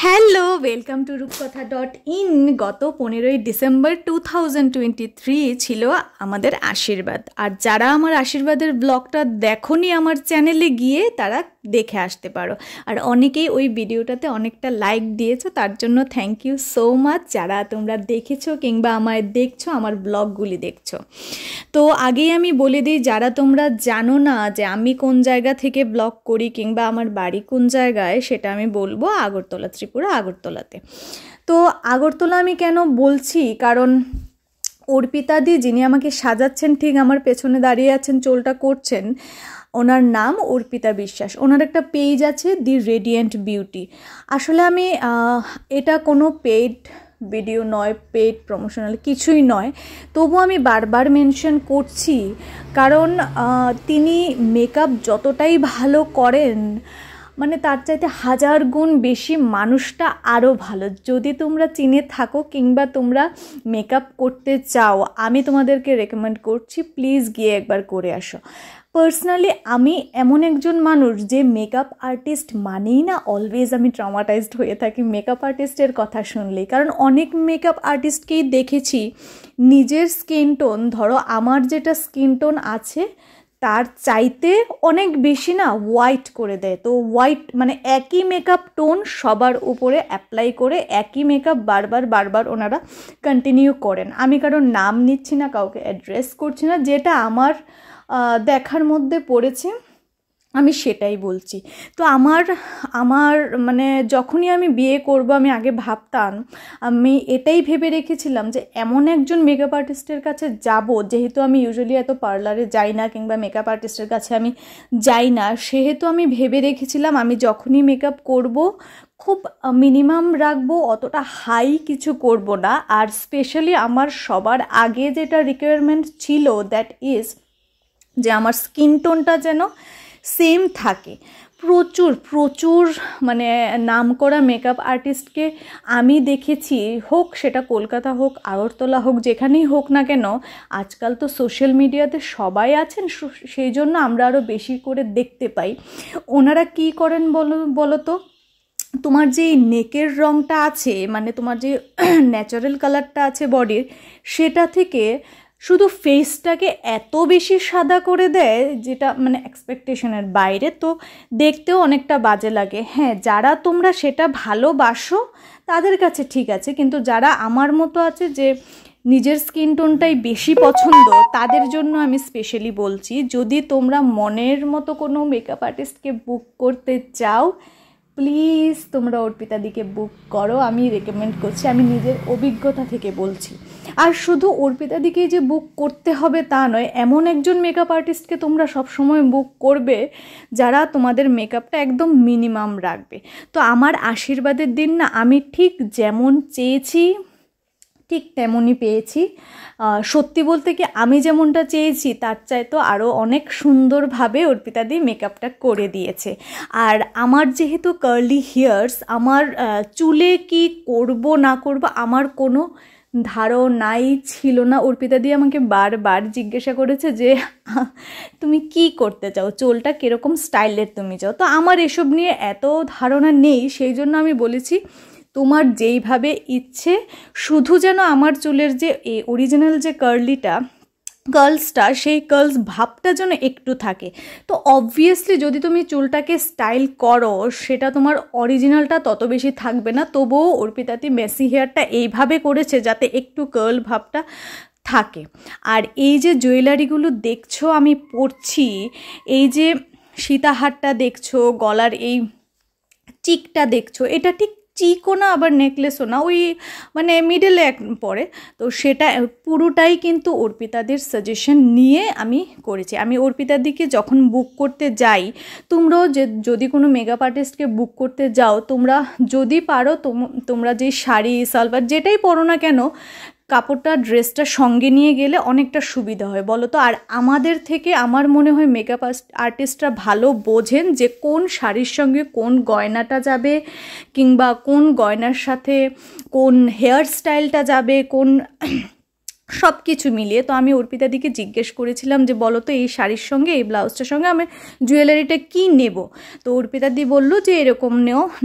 Hello, welcome to রূপকথা .in। গত 15ই December 2023 ছিল আমাদের আশীর্বাদ। আর যারা আমার আশীর্বাদের ব্লগটা দেখোনি আমার চ্যানেলে গিয়ে তারা দেখে আসতে পারো। আর অনেকেই ওই ভিডিওটাতে অনেকটা লাইক দিয়েছো, তার জন্য থ্যাংক ইউ সো মাচ যারা তোমরা দেখেছো কিংবা আমায় দেখছো, আমার ব্লগগুলি দেখছো। তো আগেই আমি বলে দিই, যারা তোমরা জানো না যে আমি কোন জায়গা থেকে ব্লগ করি কিংবা আমার বাড়ি কোন জায়গায়, সেটা আমি বলবো আগরতলা, ত্রিপুরা আগরতলাতে। তো আগরতলা আমি কেন বলছি, কারণ অর্পিতাদি যিনি আমাকে সাজাচ্ছেন, ঠিক আমার পেছনে দাঁড়িয়ে আছেন, চুলটা করছেন, ওনার নাম অর্পিতা বিশ্বাস। ওনার একটা পেজ আছে দি রেডিয়েন্ট বিউটি। আসলে আমি এটা কোনো পেইড ভিডিও নয়, পেইড প্রমোশনাল কিছুই নয়, তবু আমি বারবার মেনশন করছি, কারণ তিনি মেকআপ যতটাই ভালো করেন, মানে তার চাইতে 1000 গুণ বেশি মানুষটা আরও ভালো। যদি তোমরা চিনে থাকো কিংবা তোমরা মেকআপ করতে চাও, আমি তোমাদেরকে রেকমেন্ড করছি প্লিজ গিয়ে একবার করে আসো। পার্সোনালি আমি এমন একজন মানুষ যে মেকআপ আর্টিস্ট মানেই না অলওয়েজ আমি ট্রমাটাইজড হয়ে থাকি মেকআপ আর্টিস্টের কথা শুনলেই। কারণ অনেক মেকআপ আর্টিস্টকেই দেখেছি নিজের স্কিন টোন, ধরো আমার যেটা স্কিন টোন আছে তার চাইতে অনেক বেশি না হোয়াইট করে দেয়। তো হোয়াইট মানে একই মেকআপ টোন সবার উপরে অ্যাপ্লাই করে একই মেকআপ বারবার ওনারা কন্টিনিউ করেন। আমি কারোর নাম নিচ্ছি না, কাউকে অ্যাড্রেস করছি না, যেটা আমার দেখার মধ্যে পড়েছে আমি সেটাই বলছি। তো আমার মানে যখনই আমি বিয়ে করব, আমি আগে ভাবতাম, আমি এটাই ভেবে রেখেছিলাম যে এমন একজন মেকআপ আর্টিস্টের কাছে যাব, যেহেতু আমি ইউজুয়ালি এত পার্লারে যাই না কিংবা মেকআপ আর্টিস্টের কাছে আমি যাই না, সেহেতু আমি ভেবে রেখেছিলাম আমি যখনই মেকআপ করব খুব মিনিমাম রাখবো, অতটা হাই কিছু করব না। আর স্পেশালি আমার সবার আগে যেটা রিকোয়ারমেন্ট ছিল দ্যাট ইজ যে আমার স্কিন টোনটা যেন সেম থাকে। প্রচুর মানে নামকরা মেকআপ আর্টিস্টকে আমি দেখেছি, হোক সেটা কলকাতা হোক আগরতলা হোক, যেখানেই হোক না কেন, আজকাল তো সোশ্যাল মিডিয়াতে সবাই আছেন, সেই জন্য আমরা আরও বেশি করে দেখতে পাই। ওনারা কি করেন বলো তো, তোমার যে নেকের রঙটা আছে, মানে তোমার যে ন্যাচারাল কালারটা আছে বডির, সেটা থেকে শুধু ফেসটাকে এত বেশি সাদা করে দেয় যেটা মানে এক্সপেকটেশনের বাইরে, তো দেখতেও অনেকটা বাজে লাগে। হ্যাঁ, যারা তোমরা সেটা ভালোবাসো তাদের কাছে ঠিক আছে, কিন্তু যারা আমার মতো আছে যে নিজের স্কিন টোনটাই বেশি পছন্দ, তাদের জন্য আমি স্পেশালি বলছি, যদি তোমরা মনের মতো কোনো মেকআপ আর্টিস্টকে বুক করতে চাও, প্লিজ তোমরা অর্পিতাদিকে বুক করো। আমি রেকমেন্ড করছি, আমি নিজের অভিজ্ঞতা থেকে বলছি। আর শুধু অর্পিতাদিকেই যে বুক করতে হবে তা নয়, এমন একজন মেকআপ আর্টিস্টকে তোমরা সবসময় বুক করবে যারা তোমাদের মেকআপটা একদম মিনিমাম রাখবে। তো আমার আশীর্বাদের দিন না, আমি ঠিক যেমন চেয়েছি ঠিক তেমনই পেয়েছি। সত্যি বলতে কি, আমি যেমনটা চেয়েছি তার চাইতো আরও অনেক সুন্দরভাবে অর্পিতাদি মেকআপটা করে দিয়েছে। আর আমার যেহেতু কার্লি হেয়ার্স, আমার চুলে কি করব না করব আমার কোনো ধারণাই ছিল না। অর্পিতাদি আমাকে বারবার জিজ্ঞাসা করেছে যে তুমি কি করতে চাও, চুলটা কীরকম স্টাইলের তুমি চাও। তো আমার এসব নিয়ে এত ধারণা নেই, সেই জন্য আমি বলেছি তোমার যেইভাবে ইচ্ছে, শুধু যেন আমার চুলের যে অরিজিনাল যে কার্লসটা, সেই কার্লস ভাবটা যেন একটু থাকে। তো অবভিয়াসলি যদি তুমি চুলটাকে স্টাইল করো, সেটা তোমার অরিজিনালটা তত বেশি থাকবে না, তবুও অর্পিতাদি মেসি হেয়ারটা এইভাবে করেছে যাতে একটু কার্ল ভাবটা থাকে। আর এই যে জুয়েলারিগুলো দেখছো আমি পরছি, এই যে সীতাহারটা দেখছো, গলার এই চিকটা দেখছো, এটা ঠিক চিকও না আবার নেকলেসও না, ওই মানে মিডলে পরে। তো সেটা পুরোটাই কিন্তু অর্পিতাদির সাজেশন নিয়ে আমি করেছি। আমি অর্পিতাদিকে যখন বুক করতে যাই, তোমরাও যদি কোনো মেকআপ আর্টিস্টকে বুক করতে যাও, তোমরা যদি পারো তোমরা যে শাড়ি সালভার যেটাই পরো না কেন, কাপড়টা ড্রেসটা সঙ্গে নিয়ে গেলে অনেকটা সুবিধা হয় বলো তো। আর আমাদের থেকে আমার মনে হয় মেকআপ আর্টিস্টরা ভালো বোঝেন যে কোন শাড়ির সঙ্গে কোন গয়নাটা যাবে, কিংবা কোন গয়নার সাথে কোন হেয়ার স্টাইলটা যাবে, কোন সব কিছু মিলিয়ে। তো আমি অর্পিতাদিকে জিজ্ঞেস করেছিলাম যে বলো তো এই শাড়ির সঙ্গে এই ব্লাউজটার সঙ্গে আমি জুয়েলারিটা কি নেব। তো অর্পিতাদি বললো যে এরকম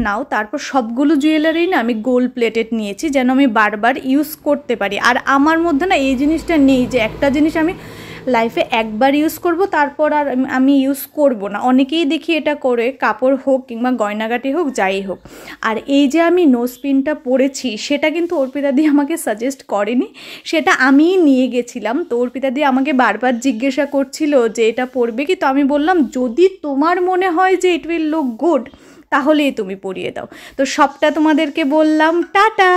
নাও। তারপর সবগুলো জুয়েলারি না আমি গোল্ড প্লেটেড নিয়েছি, যেন আমি বারবার ইউজ করতে পারি। আর আমার মধ্যে না এই জিনিসটা নেই যে একটা জিনিস আমি লাইফে একবার ইউজ করব তারপর আর আমি ইউজ করব না। অনেকেই দেখি এটা করে, কাপড় হোক কিংবা গয়নাগাটি হোক যাই হোক। আর এই যে আমি নোজ পিনটা পরেছি সেটা কিন্তু অর্পিতাদি আমাকে সাজেস্ট করেনি, সেটা আমিই নিয়ে গেছিলাম। তো অর্পিতাদি আমাকে বারবার জিজ্ঞাসা করছিল যে এটা পরবে কি। তো আমি বললাম যদি তোমার মনে হয় যে ইট উইল লুক গুড তাহলেই তুমি পরিয়ে দাও। তো সবটা তোমাদেরকে বললাম। টাটা।